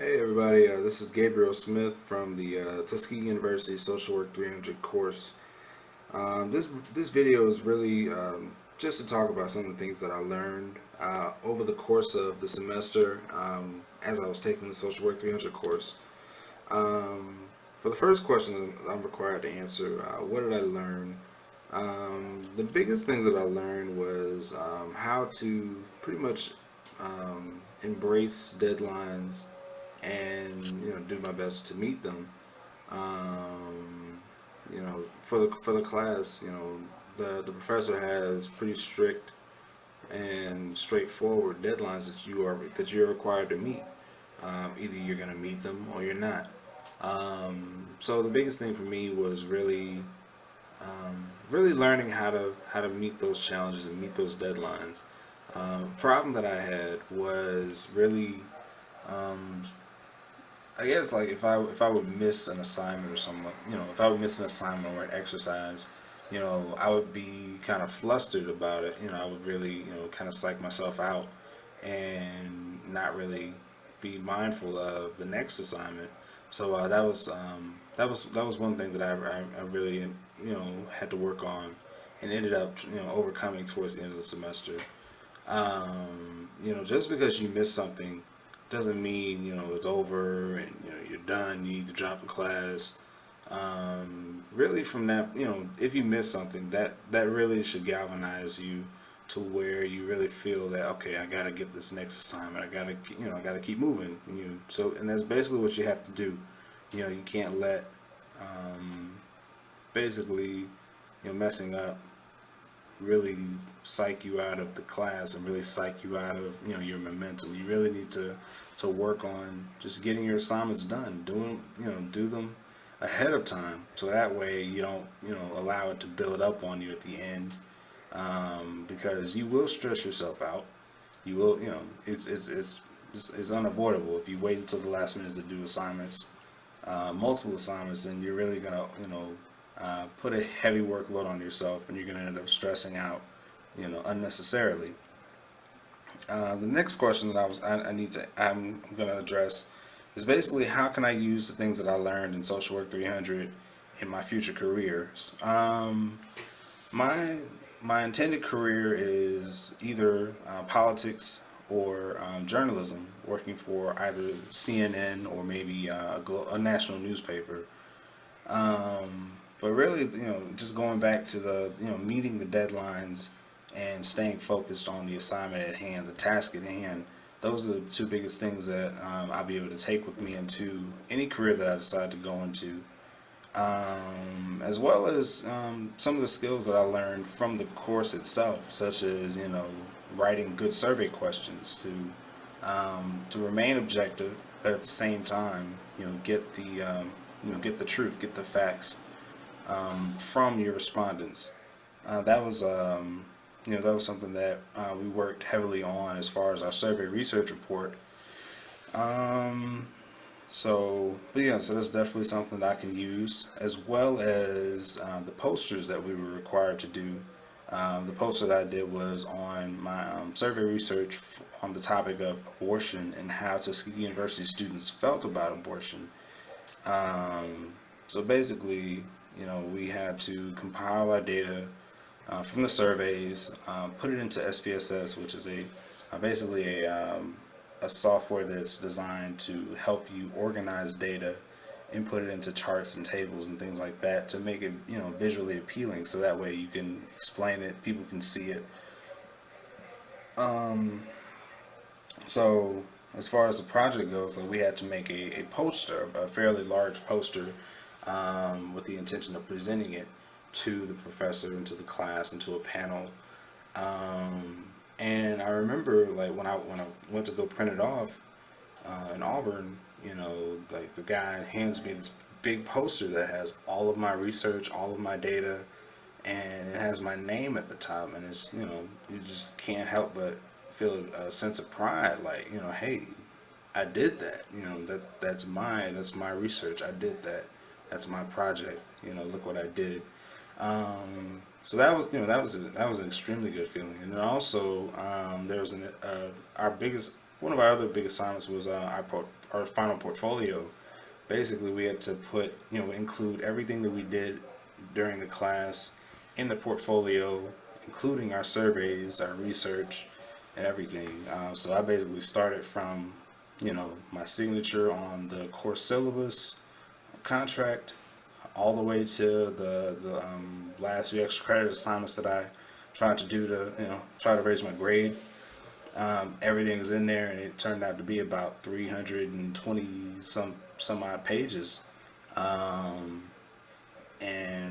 Hey everybody, this is Gabriel Smith from the Tuskegee University Social Work 300 course. This video is really just to talk about some of the things that I learned over the course of the semester as I was taking the Social Work 300 course. For the first question that I'm required to answer, what did I learn? The biggest things that I learned was how to pretty much embrace deadlines and do my best to meet them. For the class, the professor has pretty strict and straightforward deadlines that you're required to meet. Either you're going to meet them or you're not. So the biggest thing for me was really learning how to meet those challenges and meet those deadlines. Problem that I had was really um, I guess like if I would miss an assignment or something, if I would miss an assignment or an exercise, I would be kind of flustered about it. I would really, kind of psych myself out and not really be mindful of the next assignment. So that was one thing that I really, had to work on and ended up, overcoming towards the end of the semester. Just because you miss something doesn't mean it's over and you're done. You need to drop the class. Really, from that, if you miss something, that really should galvanize you to where you really feel that okay, I gotta get this next assignment. I gotta keep moving. And that's basically what you have to do. You can't let basically messing up really psych you out of the class and really psych you out of your momentum. You really need to work on just getting your assignments done, do them ahead of time, so that way you don't allow it to build up on you at the end, because you will stress yourself out. You will, it's unavoidable if you wait until the last minute to do assignments, multiple assignments. Then you're really gonna put a heavy workload on yourself, and you're gonna end up stressing out unnecessarily. The next question that I'm gonna address is basically how can I use the things that I learned in Social Work 300 in my future careers. My intended career is either politics or journalism, working for either CNN or maybe a national newspaper. But really, just going back to the, meeting the deadlines and staying focused on the assignment at hand, the task at hand. Those are the two biggest things that I'll be able to take with me into any career that I decide to go into, as well as some of the skills that I learned from the course itself, such as writing good survey questions to remain objective, but at the same time get the truth, get the facts from your respondents. That was something that we worked heavily on as far as our survey research report. Um, so that's definitely something that I can use, as well as the posters that we were required to do. The poster that I did was on my survey research on the topic of abortion and how Tuskegee University students felt about abortion. So basically, we had to compile our data from the surveys, put it into SPSS, which is basically a software that's designed to help you organize data and put it into charts and tables and things like that to make it visually appealing, so that way you can explain it, people can see it. Um, so as far as the project goes, like, we had to make a poster, a fairly large poster, with the intention of presenting it to the professor and to the class and to a panel. And I remember, like, when I went to go print it off in Auburn, like, the guy hands me this big poster that has all of my research, all of my data, and it has my name at the top, and it's you just can't help but feel a sense of pride, like, hey, I did that. That's my research. I did that. That's my project. Look what I did. So that was an extremely good feeling. And then also, there was our biggest one of our other big assignments was our final portfolio. Basically, we had to put, include everything that we did during the class in the portfolio, including our surveys, our research, and everything. So I basically started from, my signature on the course syllabus contract, all the way to the last few extra credit assignments that I tried to do to, try to raise my grade. Everything is in there, and it turned out to be about 320 some odd pages. And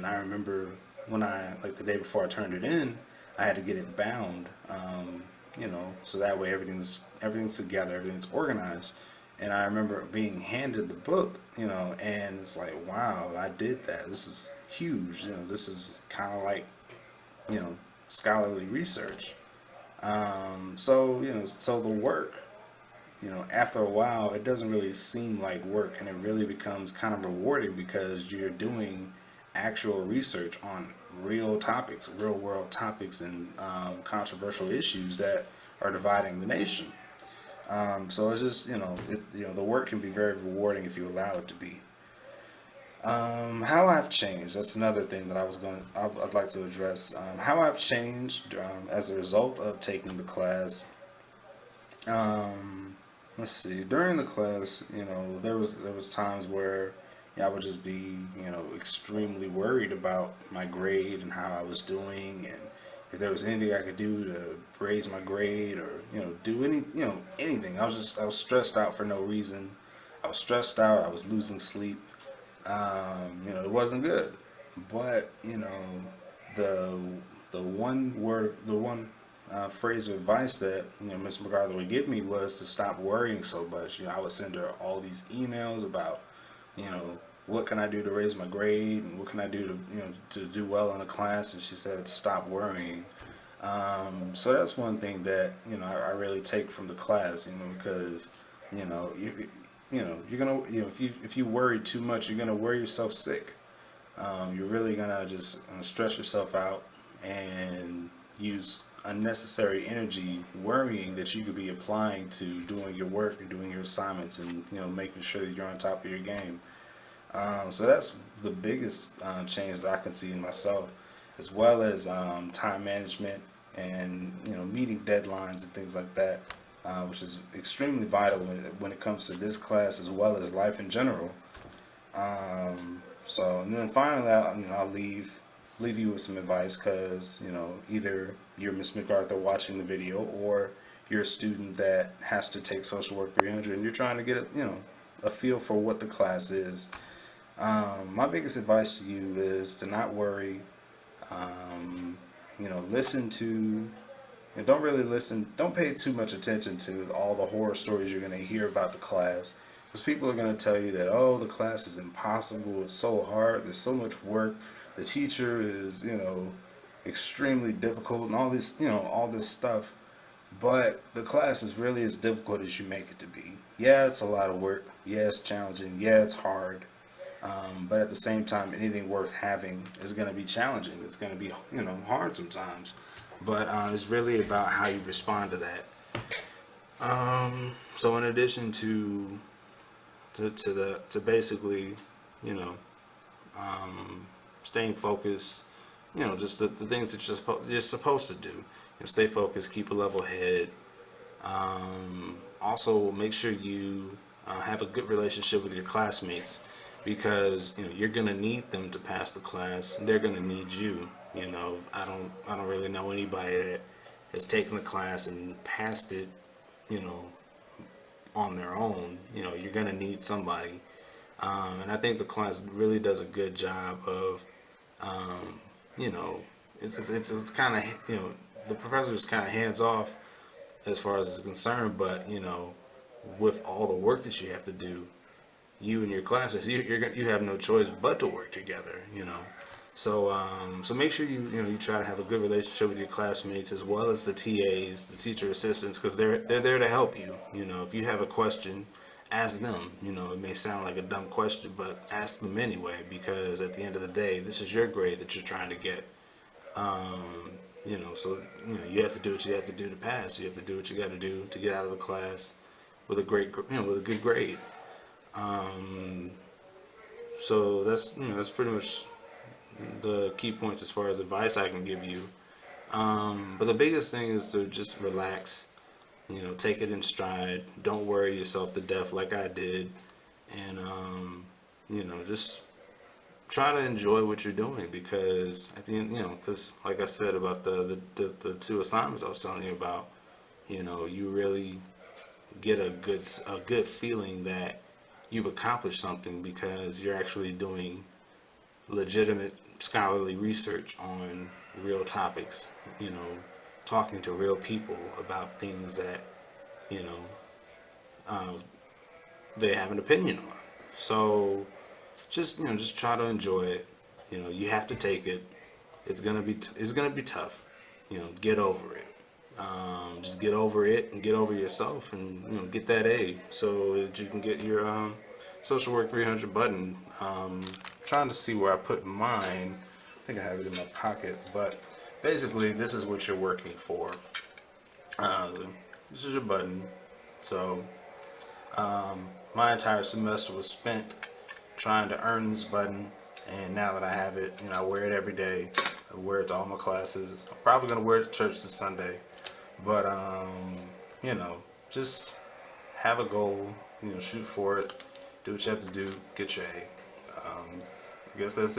I remember when like the day before I turned it in, I had to get it bound, so that way everything's together, everything's organized. And I remember being handed the book, and it's like, wow, I did that. This is huge. This is kind of like, scholarly research. So the work, after a while, it doesn't really seem like work, and it really becomes kind of rewarding because you're doing actual research on real topics, real world topics, and controversial issues that are dividing the nation. So it's just, the work can be very rewarding if you allow it to be. How I've changed, that's another thing that I'd like to address. How I've changed as a result of taking the class. Let's see, during the class, there was times where I would just be, extremely worried about my grade and how I was doing, and if there was anything I could do to raise my grade, or, do anything. I was stressed out for no reason. I was stressed out, I was losing sleep. It wasn't good. But, the one phrase of advice that, Miss MacArthur would give me was to stop worrying so much. I would send her all these emails about, what can I do to raise my grade, and what can I do to do well in a class, and she said stop worrying. So that's one thing that I really take from the class, because you're gonna, if you worry too much, you're gonna wear yourself sick. You're really gonna just stress yourself out and use unnecessary energy worrying that you could be applying to doing your work and doing your assignments, and making sure that you're on top of your game. So that's the biggest change that I can see in myself, as well as time management and meeting deadlines and things like that, which is extremely vital when it comes to this class as well as life in general. And then finally, I'll leave you with some advice, because either you're Miss MacArthur watching the video, or you're a student that has to take Social Work 300 and you're trying to get a feel for what the class is. My biggest advice to you is to not worry. Listen to, and don't pay too much attention to all the horror stories you're going to hear about the class, because people are going to tell you that, oh, the class is impossible, it's so hard, there's so much work, the teacher is extremely difficult, and all this stuff. But the class is really as difficult as you make it to be. Yeah, it's a lot of work. Yeah, it's challenging. Yeah, it's hard. But at the same time, anything worth having is going to be challenging. It's going to be, hard sometimes. But it's really about how you respond to that. So in addition to basically, staying focused, just the things that you're supposed to do. Stay focused, keep a level head. Also, make sure you have a good relationship with your classmates, because you're gonna need them to pass the class. They're gonna need you. I don't really know anybody that has taken the class and passed it, on their own. You're gonna need somebody, and I think the class really does a good job of, it's kind of, the professor is kind of hands off as far as it's concerned, but with all the work that you have to do, you and your classmates, you have no choice but to work together. So make sure you try to have a good relationship with your classmates, as well as the TAs, the teacher assistants, because they're there to help you. If you have a question, ask them. It may sound like a dumb question, but ask them anyway, because at the end of the day, this is your grade that you're trying to get. So you have to do what you have to do to pass. You have to do what you got to do to get out of the class with a with a good grade. Um, so that's pretty much the key points as far as advice I can give you. But the biggest thing is to just relax. Take it in stride. Don't worry yourself to death like I did, and just try to enjoy what you're doing, because at the end, because like I said about the two assignments I was telling you about, you really get a good feeling that you've accomplished something because you're actually doing legitimate scholarly research on real topics, talking to real people about things that, you know, uh, they have an opinion on. So just try to enjoy it. You have to take it. It's gonna be tough. Get over it. Just get over it and get over yourself, and get that A so that you can get your social work 300 button. Trying to see where I put mine. I think I have it in my pocket, but basically this is what you're working for. This is your button. So my entire semester was spent trying to earn this button, and now that I have it, I wear it every day. I wear it to all my classes. I'm probably gonna wear it to church this Sunday, but just have a goal. Shoot for it. Do what you have to do. Get your A. I guess that's it.